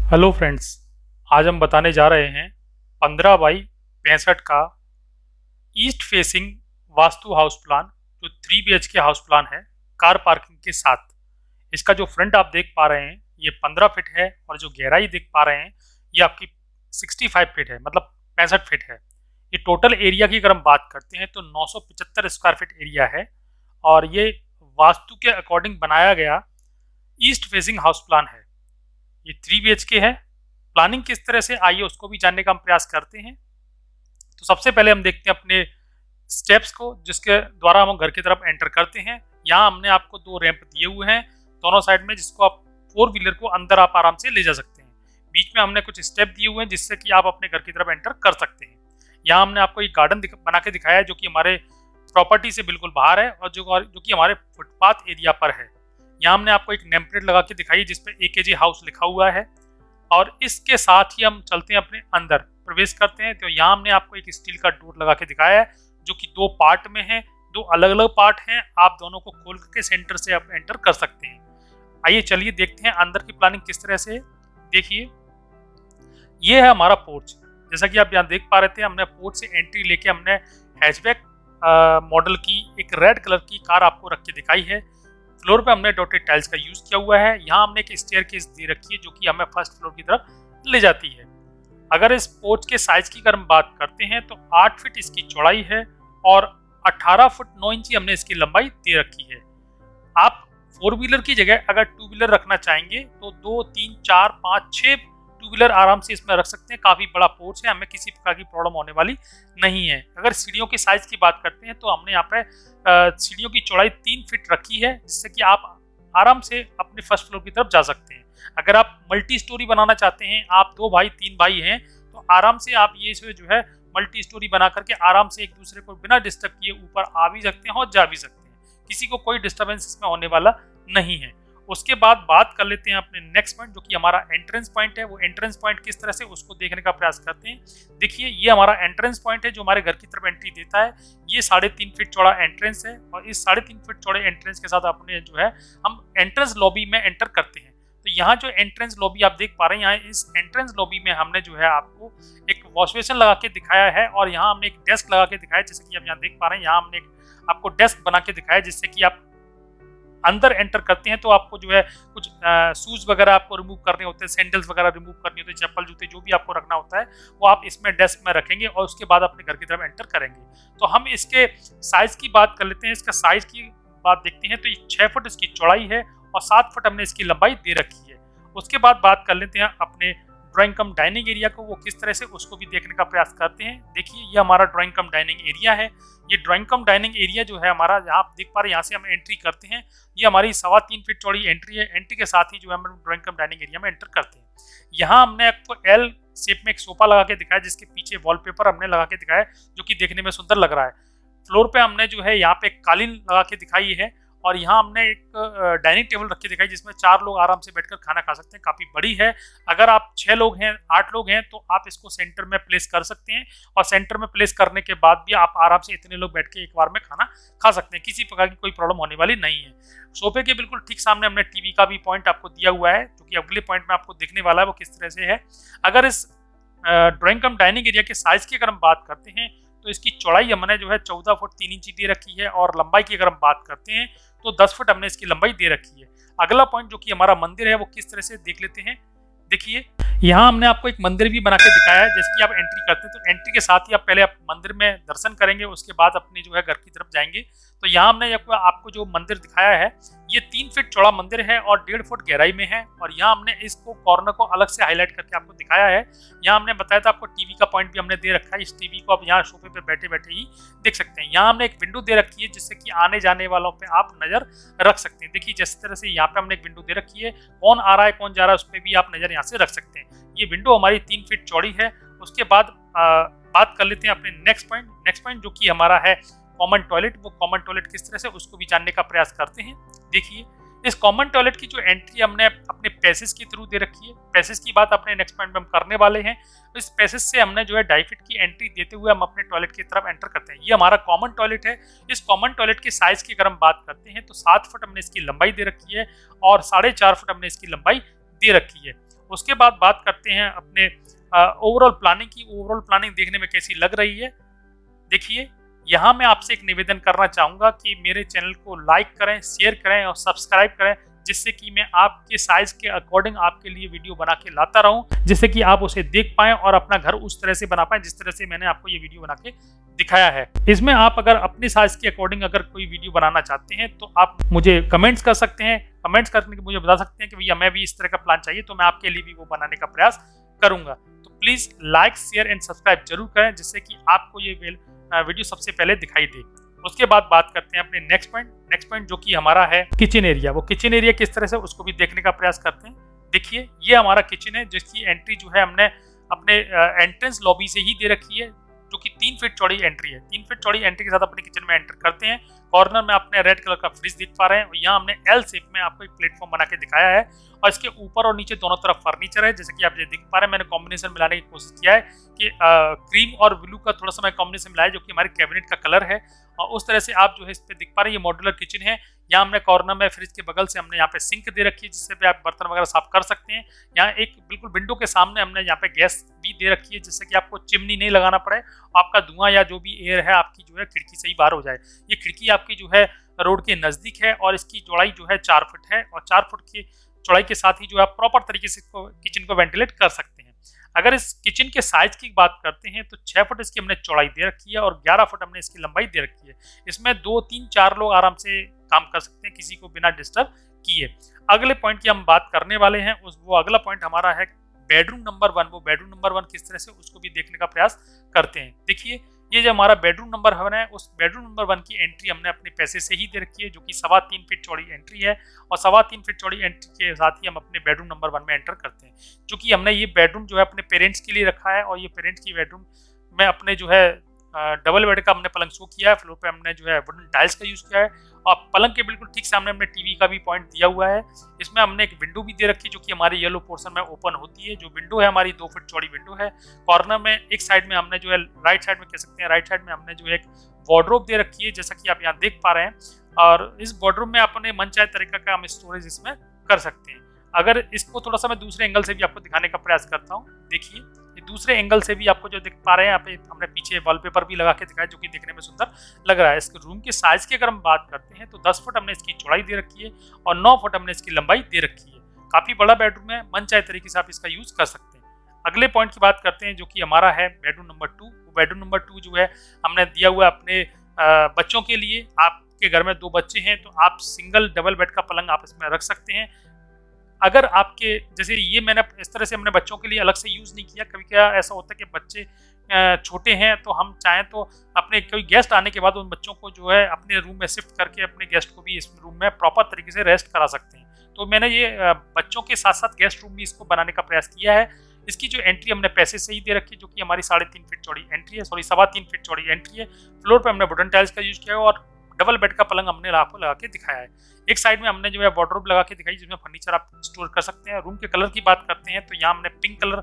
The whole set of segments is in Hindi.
Hello friends. आज हम बताने जा रहे हैं 15 बाई 65 का east facing vastu house plan, जो 3 BHK हाउस प्लान है कार पार्किंग के साथ। इसका जो फ्रंट आप देख पा रहे हैं ये 15 फीट है और जो गहराई देख पा रहे हैं ये आपकी 65 फीट है, मतलब 65 फीट है। ये टोटल एरिया की अगर हम बात करते हैं तो 975 स्क्वायर फीट एरिया है और ये वास्तु के अकॉर्डिंग बनाया गया ईस्ट फेसिंग हाउस प्लान है। ये 3 BHK है। प्लानिंग किस तरह से, आइए उसको भी जानने का हम प्रयास करते हैं। तो सबसे पहले हम देखते हैं अपने स्टेप्स को, जिसके द्वारा हम घर की तरफ एंटर करते हैं। यहाँ हमने आपको 2 रैंप दिए हुए हैं दोनों साइड में, जिसको आप 4 व्हीलर को अंदर आप आराम से ले जा सकते हैं। बीच में हमने कुछ स्टेप दिए हुए हैं जिससे कि आप अपने घर की तरफ एंटर कर सकते हैं। यहाँ हमने आपको एक गार्डन बना के दिखाया है जो कि हमारे प्रॉपर्टी से बिल्कुल बाहर है और जो कि हमारे फुटपाथ एरिया पर है। यहाँ हमने आपको एक नेम प्लेट लगा के दिखाई है जिसपे AKG हाउस लिखा हुआ है और इसके साथ ही हम चलते हैं अपने अंदर प्रवेश करते हैं। तो यहाँ हमने आपको एक स्टील का डोर लगा के दिखाया है जो कि 2 पार्ट में है, 2 अलग-अलग पार्ट हैं। आप दोनों को खोल के सेंटर से आप एंटर कर सकते हैं। आइए चलिए देखते हैं अंदर की प्लानिंग किस तरह से है। देखिए, ये है हमारा पोर्च। जैसा कि आप यहाँ देख पा रहे थे, हमने पोर्च से एंट्री लेके हमने हैचबैक मॉडल की एक रेड कलर की कार आपको रख के दिखाई है। फ्लोर पे हमने डॉटेड टाइल्स का यूज किया हुआ है। यहाँ हमने एक स्टेयरकेस दे रखी है जो कि हमें फर्स्ट फ्लोर की तरफ ले जाती है। अगर इस पोर्च के साइज की अगर हम बात करते हैं तो 8 फीट इसकी चौड़ाई है और 18 फुट 9 इंच हमने इसकी लंबाई दे रखी है। आप 4 व्हीलर की जगह अगर 2 व्हीलर रखना चाहेंगे तो 2, 3, 4, 5, 6 2 व्हीलर आराम से इसमें रख सकते हैं। काफी बड़ा पोर्च है, हमें किसी प्रकार की प्रॉब्लम होने वाली नहीं है। अगर सीढ़ियों के साइज की बात करते हैं तो हमने यहाँ पे सीढ़ियों की चौड़ाई 3 फीट रखी है जिससे कि आप आराम से अपने फर्स्ट फ्लोर की तरफ जा सकते हैं। अगर आप मल्टी स्टोरी बनाना चाहते हैं, आप 2 भाई 3 भाई हैं, तो आराम से आप ये जो है मल्टी स्टोरी बना करके आराम से एक दूसरे को बिना डिस्टर्ब किए ऊपर आ भी सकते हैं और जा भी सकते हैं। किसी को कोई डिस्टर्बेंस इसमें होने वाला नहीं है। उसके बाद बात कर लेते हैं अपने नेक्स्ट पॉइंट जो कि हमारा एंट्रेंस पॉइंट है। वो एंट्रेंस पॉइंट किस तरह से, उसको देखने का प्रयास करते हैं। देखिए, ये हमारा एंट्रेंस पॉइंट है जो हमारे घर की तरफ एंट्री देता है। ये 3.5 फीट चौड़ा एंट्रेंस है और इस 3.5 फीट चौड़े एंट्रेंस के साथ अपने जो है हम एंट्रेंस लॉबी में एंटर करते हैं। तो यहाँ जो एंट्रेंस लॉबी आप देख पा रहे हैं, यहाँ इस एंट्रेंस लॉबी में हमने जो है आपको एक वॉश बेसिन लगा के दिखाया है और यहाँ हमने एक डेस्क लगा के दिखाया है। जैसे कि आप यहाँ देख पा रहे हैं, यहाँ हमने आपको डेस्क बना के दिखाया है जिससे कि आप अंदर एंटर करते हैं तो आपको जो है कुछ शूज वगैरह आपको रिमूव करने होते हैं, सैंडल्स वगैरह रिमूव करनी होती है, चप्पल जूते जो भी आपको रखना होता है वो आप इसमें डेस्क में रखेंगे और उसके बाद अपने घर की तरफ एंटर करेंगे। तो हम इसके साइज की बात कर लेते हैं। इसका साइज की बात देखते हैं तो 6 फुट इसकी चौड़ाई है और 7 फुट हमने इसकी लंबाई दे रखी है। उसके बाद बात कर लेते हैं अपने ड्राइंग कम डाइनिंग एरिया को, वो किस तरह से, उसको भी देखने का प्रयास करते हैं। देखिए, ये हमारा ड्राइंग कम डाइनिंग एरिया है। ये ड्राइंग कम डाइनिंग एरिया जो है हमारा, यहाँ आप देख पा रहे हैं, यहाँ से हम एंट्री करते हैं। ये हमारी 3.25 फीट चौड़ी एंट्री है। एंट्री के साथ ही जो है हम ड्राइंग कम डाइनिंग एरिया में एंटर करते हैं। यहाँ हमने आपको L शेप में एक सोफा लगा के दिखाया जिसके पीछे वॉलपेपर हमने लगा के दिखाया जो कि देखने में सुंदर लग रहा है। फ्लोर पे हमने जो है यहाँ पे एक कालीन लगा के दिखाई है और यहाँ हमने एक डाइनिंग टेबल रख के दिखाई जिसमें 4 लोग आराम से बैठकर खाना खा सकते हैं। काफ़ी बड़ी है। अगर आप 6 लोग हैं, 8 लोग हैं तो आप इसको सेंटर में प्लेस कर सकते हैं और सेंटर में प्लेस करने के बाद भी आप आराम से इतने लोग बैठ के एक बार में खाना खा सकते हैं। किसी प्रकार की कोई प्रॉब्लम होने वाली नहीं है। सोफे के बिल्कुल ठीक सामने हमने टीवी का भी पॉइंट आपको दिया हुआ है जो कि अगले पॉइंट में आपको दिखने वाला है वो किस तरह से है। अगर इस ड्राइंग कम डाइनिंग एरिया के साइज की अगर हम बात करते हैं तो इसकी चौड़ाई हमने जो है 14 फुट 3 इंच दे रखी है और लंबाई की अगर हम बात करते हैं तो 10 फुट हमने इसकी लंबाई दे रखी है। अगला पॉइंट जो कि हमारा मंदिर है वो किस तरह से देख लेते हैं। देखिए, यहाँ हमने आपको एक मंदिर भी बना के दिखाया है। जैसे कि आप एंट्री करते हैं तो एंट्री के साथ ही आप पहले आप मंदिर में दर्शन करेंगे, उसके बाद अपने जो है घर की तरफ जाएंगे। तो यहाँ हमने आपको जो मंदिर दिखाया है ये 3 फीट चौड़ा मंदिर है और 1.5 फुट गहराई में है और यहाँ हमने इसको कॉर्नर को अलग से हाईलाइट करके आपको दिखाया है। यहाँ हमने बताया था आपको टीवी का पॉइंट भी हमने दे रखा है। इस टीवी को आप यहाँ सोफे पे बैठे बैठे ही देख सकते हैं। यहाँ हमने एक विंडो दे रखी है जिससे कि आने जाने वालों पे आप नजर रख सकते हैं। देखिए, जिस तरह से यहाँ पे हमने एक विंडो दे रखी है, कौन आ रहा है कौन जा रहा है उस पर भी आप नजर यहाँ से रख सकते हैं। ये विंडो हमारी 3 फीट चौड़ी है। उसके बाद बात कर लेते हैं अपने नेक्स्ट पॉइंट जो कि हमारा है कॉमन टॉयलेट। वो कॉमन टॉयलेट किस तरह से, उसको भी जानने का प्रयास करते हैं। देखिए, इस कॉमन टॉयलेट की जो एंट्री हमने अपने पैसेज के थ्रू दे रखी है। पैसेज की बात अपने नेक्स्ट पॉइंट में हम करने वाले हैं। इस पैसेज से हमने जो है 2.5 फीट की एंट्री देते हुए हम अपने टॉयलेट की तरफ एंटर करते हैं। ये हमारा कॉमन टॉयलेट है। इस कॉमन टॉयलेट की साइज की अगर हम बात करते हैं तो 7 फुट हमने इसकी लंबाई दे रखी है और 4.5 फुट हमने इसकी लंबाई दे रखी है। उसके बाद बात करते हैं अपने ओवरऑल प्लानिंग की। ओवरऑल प्लानिंग देखने में कैसी लग रही है। देखिए, यहाँ मैं आपसे एक निवेदन करना चाहूँगा कि मेरे चैनल को लाइक करें, शेयर करें और सब्सक्राइब करें, जिससे कि मैं आपके साइज के अकॉर्डिंग आपके लिए वीडियो बना के लाता रहूं, जिससे कि आप उसे देख पाएं और अपना घर उस तरह से बना पाएं जिस तरह से मैंने आपको ये वीडियो बना के दिखाया है। इसमें आप अगर अपने साइज के अकॉर्डिंग अगर कोई वीडियो बनाना चाहते हैं तो आप मुझे कमेंट्स कर सकते हैं। कमेंट्स करके मुझे बता सकते हैं कि भैया मैं भी इस तरह का प्लान चाहिए, तो मैं आपके लिए भी वो बनाने का प्रयास करूंगा। तो please like, share and subscribe जरूर करें, जिससे कि आपको ये वीडियो सबसे पहले दिखाई दे। उसके बाद बात करते हैं अपने नेक्स्ट पॉइंट जो कि हमारा है किचन एरिया। वो किचन एरिया किस तरह से, उसको भी देखने का प्रयास करते हैं। देखिए, ये हमारा किचन है, जिसकी एंट्री जो है हमने अपने एंट्रेंस लॉबी से ही दे रखी है, जो कि 3 फीट चौड़ी एंट्री है। 3 फीट चौड़ी एंट्री के साथ अपने किचन में एंटर करते हैं। कॉर्नर में अपने रेड कलर का फ्रिज देख पा रहे हैं, और यहाँ हमने एल शेप में आपको एक प्लेटफॉर्म बना के दिखाया है, और इसके ऊपर और नीचे दोनों तरफ फर्नीचर है। जैसे कि आप ये देख पा रहे हैं, मैंने कॉम्बिनेशन मिलाने की कोशिश किया है कि क्रीम और ब्लू का थोड़ा सा मैं कॉम्बिनेशन मिलाया, जो कि हमारे कैबिनेट का कलर है। और उस तरह से आप जो है इस पे देख पा रहे हैं, ये मॉड्यूलर किचन है। यहाँ हमने कॉर्नर में फ्रिज के बगल से हमने यहाँ पे सिंक दे रखी है, जिससे भी आप बर्तन वगैरह साफ कर सकते हैं। यहाँ एक बिल्कुल विंडो के सामने हमने यहाँ पे गैस भी दे रखी है, जिससे कि आपको चिमनी नहीं लगाना पड़े, आपका धुआं या जो भी एयर है आपकी जो है खिड़की से ही बाहर हो जाए। ये खिड़की आपकी जो है रोड के नजदीक है, और इसकी चौड़ाई जो है 4 फुट है, और 4 फुट की चौड़ाई के साथ ही जो है प्रॉपर तरीके से किचन को वेंटिलेट कर सकते हैं। अगर इस किचन के साइज की बात करते हैं तो 6 फुट इसकी हमने चौड़ाई दे रखी है, और 11 फुट हमने इसकी लंबाई दे रखी है। इसमें 2, 3, 4 लोग आराम से काम कर सकते हैं, किसी को बिना डिस्टर्ब किए। अगले पॉइंट की हम बात करने वाले हैं, वो अगला पॉइंट हमारा है बेडरूम नंबर 1। वो बेडरूम नंबर 1 किस तरह से, उसको भी देखने का प्रयास करते हैं। देखिए, ये जो हमारा बेडरूम नंबर 1 है, उस बेडरूम नंबर 1 की एंट्री हमने अपने पैसे से ही दे रखी है, जो कि 3.25 फीट चौड़ी एंट्री है, और 3.25 फीट चौड़ी एंट्री के साथ ही हम अपने बेडरूम नंबर 1 में एंटर करते हैं। क्योंकि हमने ये बेडरूम जो है अपने पेरेंट्स के लिए रखा है, और ये पेरेंट्स की बेडरूम में अपने जो है डबल बेड का हमने पलंग शो किया है। फ्लोर पे हमने जो है वुडन टाइल्स का यूज किया है, और पलंग के बिल्कुल ठीक सामने हमने टीवी का भी पॉइंट दिया हुआ है। इसमें हमने एक विंडो भी दे रखी है, जो कि हमारी येलो पोर्शन में ओपन होती है। जो विंडो है हमारी 2 फुट चौड़ी विंडो है। कॉर्नर में एक साइड में हमने जो है राइट साइड में कह सकते हैं, राइट साइड में हमने जो है एक वार्डरोब दे रखी है, जैसा कि आप यहाँ देख पा रहे हैं। और इस वार्डरोब में अपने मनचाहे तरीके का हम स्टोरेज इसमें कर सकते हैं। अगर इसको थोड़ा सा मैं दूसरे एंगल से भी आपको दिखाने का प्रयास करता हूँ। देखिए, ये दूसरे एंगल से भी आपको जो देख पा रहे हैं, यहाँ पे हमने पीछे वॉलपेपर भी लगा के दिखाया, जो कि देखने में सुंदर लग रहा है। इसके रूम के साइज की अगर हम बात करते हैं तो 10 फुट हमने इसकी चौड़ाई दे रखी है, और 9 फुट हमने इसकी लंबाई दे रखी है। काफी बड़ा बेडरूम है, मन चाहे तरीके से आप इसका यूज कर सकते हैं। अगले पॉइंट की बात करते हैं, जो कि हमारा है बेडरूम नंबर 2। बेडरूम नंबर 2 जो है हमने दिया हुआ है अपने बच्चों के लिए। आपके घर में 2 बच्चे हैं तो आप सिंगल डबल बेड का पलंग आप इसमें रख सकते हैं। अगर आपके जैसे ये मैंने इस तरह से हमने बच्चों के लिए अलग से यूज़ नहीं किया। कभी क्या ऐसा होता है कि बच्चे छोटे हैं, तो हम चाहें तो अपने कोई गेस्ट आने के बाद उन बच्चों को जो है अपने रूम में शिफ्ट करके अपने गेस्ट को भी इस रूम में प्रॉपर तरीके से रेस्ट करा सकते हैं। तो मैंने ये बच्चों के साथ साथ गेस्ट रूम भी इसको बनाने का प्रयास किया है। इसकी जो एंट्री हमने पैसे से ही दे रखी है, जो कि हमारी 3.5 फीट चौड़ी एंट्री है, 3.25 फीट चौड़ी एंट्री है। फ्लोर पे हमने वुडन टाइल्स का यूज किया है, और डबल बेड का पलंग हमने आपको लगा के दिखाया है। एक साइड में हमने जो है वार्डरोब लगा के दिखाई, जिसमें फर्नीचर आप स्टोर कर सकते हैं। रूम के कलर की बात करते हैं तो यहाँ हमने पिंक कलर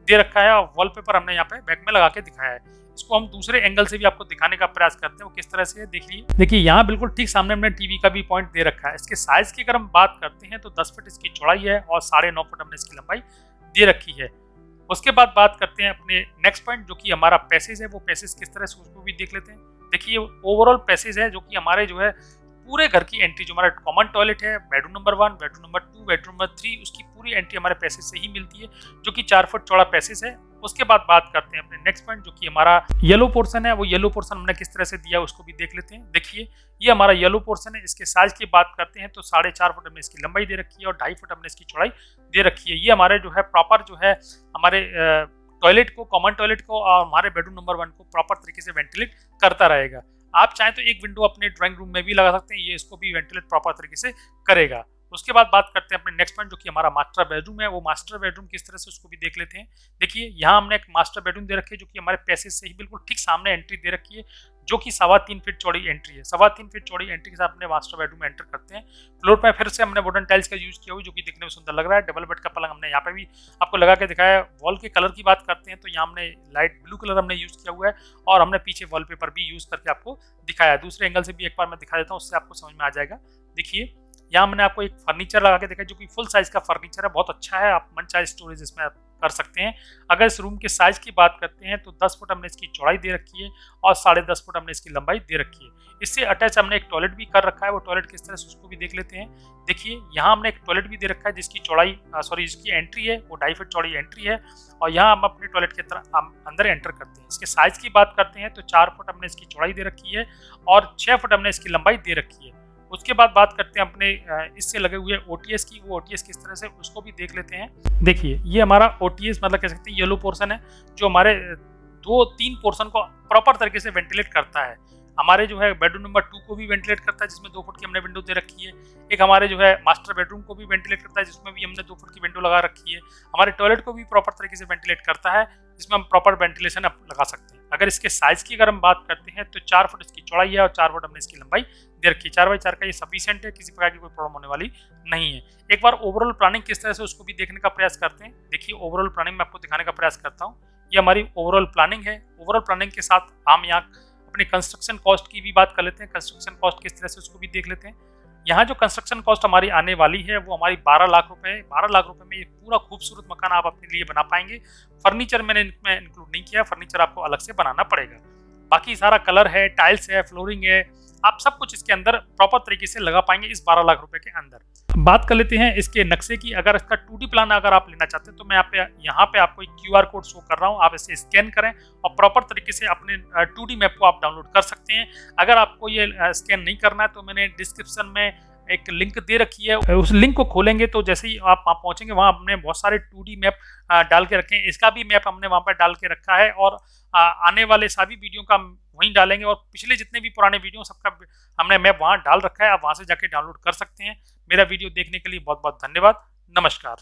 दे रखा है, और वॉलपेपर हमने यहाँ पे बैक में लगा के दिखाया है। इसको हम दूसरे एंगल से भी आपको दिखाने का प्रयास करते हैं, वो किस तरह से है। देखिए यहाँ बिल्कुल ठीक सामने हमने टीवी का भी पॉइंट दे रखा है। इसके साइज की अगर हम बात करते हैं तो 10 फुट इसकी चौड़ाई है, और 9.5 फुट हमने इसकी लंबाई दे रखी है। उसके बाद बात करते हैं अपने नेक्स्ट पॉइंट, जो कि हमारा पैसेज है। वो पैसेज किस तरह से, उसको भी देख लेते हैं। देखिए, ओवरऑल पैसेज है, जो कि हमारे जो है पूरे घर की एंट्री, जो हमारा कॉमन टॉयलेट है, bedroom number 1, bedroom number 2, bedroom number 3, उसकी पूरी एंट्री हमारे पैसेज से ही मिलती है, जो कि 4 फुट चौड़ा पैसेज है। उसके बाद बात करते हैं अपने नेक्स्ट पॉइंट, जो कि हमारा येलो पोर्शन है। वो येलो पोर्शन हमने किस तरह से दिया है, उसको भी देख लेते हैं। देखिए, ये हमारा येलो पोर्शन है। इसके साइज की बात करते हैं तो 4.5 फुट हमने इसकी लंबाई दे रखी है, और 2.5 फुट हमने इसकी चौड़ाई दे रखी है। ये हमारे जो है प्रॉपर जो है हमारे टॉयलेट को, कॉमन टॉयलेट को, और हमारे बेडरूम नंबर 1 को प्रॉपर तरीके से वेंटिलेट करता रहेगा। आप चाहें तो एक विंडो अपने ड्राइंग रूम में भी लगा सकते हैं, ये इसको भी वेंटिलेट प्रॉपर तरीके से करेगा। उसके बाद बात करते हैं अपने नेक्स्ट पॉइंट, जो कि हमारा मास्टर बेडरूम है। वो मास्टर बेडरूम किस तरह से, उसको भी देख लेते हैं। देखिए, यहाँ हमने एक मास्टर बेडरूम दे रखी है, जो कि हमारे पैसेज से ही बिल्कुल ठीक सामने एंट्री दे रखी है, जो कि 3.25 फीट चौड़ी एंट्री है। 3.25 फीट चौड़ी एंट्री के साथ अपने मास्टर बेडरूम में एंटर करते हैं। फ्लोर पर फिर से हमने वुडन टाइल्स का यूज किया हुआ, जो कि देखने में सुंदर लग रहा है। डबल बेड का पलंग हमने यहाँ पे भी आपको लगा के दिखाया है। वॉल के कलर की बात करते हैं तो यहाँ हमने लाइट ब्लू कलर हमने यूज किया हुआ है, और हमने पीछे वॉलपेपर भी यूज करके आपको दिखाया है। दूसरे एंगल से भी एक बार मैं दिखा देता हूँ, उससे आपको समझ में आ जाएगा। देखिए, यहाँ मैंने आपको एक फर्नीचर लगा के देखा जो कि फुल साइज का फर्नीचर है, बहुत अच्छा है, आप मन चाहे स्टोरेज इसमें आप कर सकते हैं। अगर इस रूम के साइज की बात करते हैं तो 10 फुट हमने इसकी चौड़ाई दे रखी है और 10.5 फुट हमने इसकी लंबाई दे रखी है। इससे अटैच हमने एक टॉयलेट भी कर रखा है, वो टॉयलेट किस तरह से उसको भी देख लेते हैं। देखिए यहाँ हमने एक टॉयलेट भी दे रखा है जिसकी चौड़ाई जिसकी एंट्री है वो 2.5 फुट चौड़ी एंट्री है और यहाँ हम अपने टॉयलेट के तरह हम अंदर एंटर करते हैं। इसके साइज की बात करते हैं तो 4 फुट हमने इसकी चौड़ाई दे रखी है और 6 फुट हमने इसकी लंबाई दे रखी है। उसके बाद बात करते हैं अपने इससे लगे हुए ओटीएस की, वो ओटीएस किस तरह से उसको भी देख लेते हैं। देखिए ये हमारा ओटीएस मतलब कह सकते हैं येलो पोर्शन है जो हमारे 2-3 पोर्शन को प्रॉपर तरीके से वेंटिलेट करता है। हमारे जो है बेडरूम नंबर 2 को भी वेंटिलेट करता है जिसमें 2 फुट की हमने विंडो दे रखी है। एक हमारे जो है मास्टर बेडरूम को भी वेंटिलेट करता है जिसमें भी हमने 2 फुट की विंडो लगा रखी है। हमारे टॉयलेट को भी प्रॉपर तरीके से वेंटिलेट करता है जिसमें हम प्रॉपर वेंटिलेशन लगा सकते हैं। अगर इसके साइज की अगर हम बात करते हैं तो 4 फुट इसकी चौड़ाई है और 4 फुट हमने इसकी लंबाई दे रखी है। 4x4 का ये सफिशिएंट है, किसी प्रकार की कोई प्रॉब्लम होने वाली नहीं है। एक बार ओवरऑल प्लानिंग किस तरह से उसको भी देखने का प्रयास करते हैं। देखिए ओवरऑल प्लानिंग में आपको दिखाने का प्रयास करता हूँ। ये हमारी ओवरऑल प्लानिंग है। ओवरऑल प्लानिंग के साथ हम यहाँ अपने कंस्ट्रक्शन कॉस्ट की भी बात कर लेते हैं। कंस्ट्रक्शन कॉस्ट किस तरह से उसको भी देख लेते हैं। यहाँ जो कंस्ट्रक्शन कॉस्ट हमारी आने वाली है वो हमारी 12 लाख रुपए है। 12 लाख रुपए में ये पूरा खूबसूरत मकान आप अपने लिए बना पाएंगे। फर्नीचर मैंने इसमें इंक्लूड नहीं किया, फर्नीचर आपको अलग से बनाना पड़ेगा। बाकी सारा कलर है, टाइल्स है, फ्लोरिंग है, आप सब कुछ इसके अंदर प्रॉपर तरीके से लगा पाएंगे इस 12 लाख रुपए के अंदर। बात कर लेते हैं इसके नक्शे की। अगर इसका 2D प्लान अगर आप लेना चाहते हैं तो मैं यहाँ पे आपको एक QR कोड शो कर रहा हूँ, आप इसे स्कैन करें और प्रॉपर तरीके से अपने 2D मैप को आप डाउनलोड कर सकते हैं। अगर आपको ये स्कैन नहीं करना है तो मैंने डिस्क्रिप्शन में एक लिंक दे रखी है, उस लिंक को खोलेंगे तो जैसे ही आप वहाँ पहुंचेंगे वहाँ हमने बहुत सारे 2D मैप डाल के रखे हैं। इसका भी मैप हमने वहाँ पर डाल के रखा है और आने वाले सभी वीडियो का वहीं डालेंगे और पिछले जितने भी पुराने वीडियो सबका हमने मैप वहाँ डाल रखा है, आप वहाँ से जाके डाउनलोड कर सकते हैं। मेरा वीडियो देखने के लिए बहुत बहुत धन्यवाद। नमस्कार।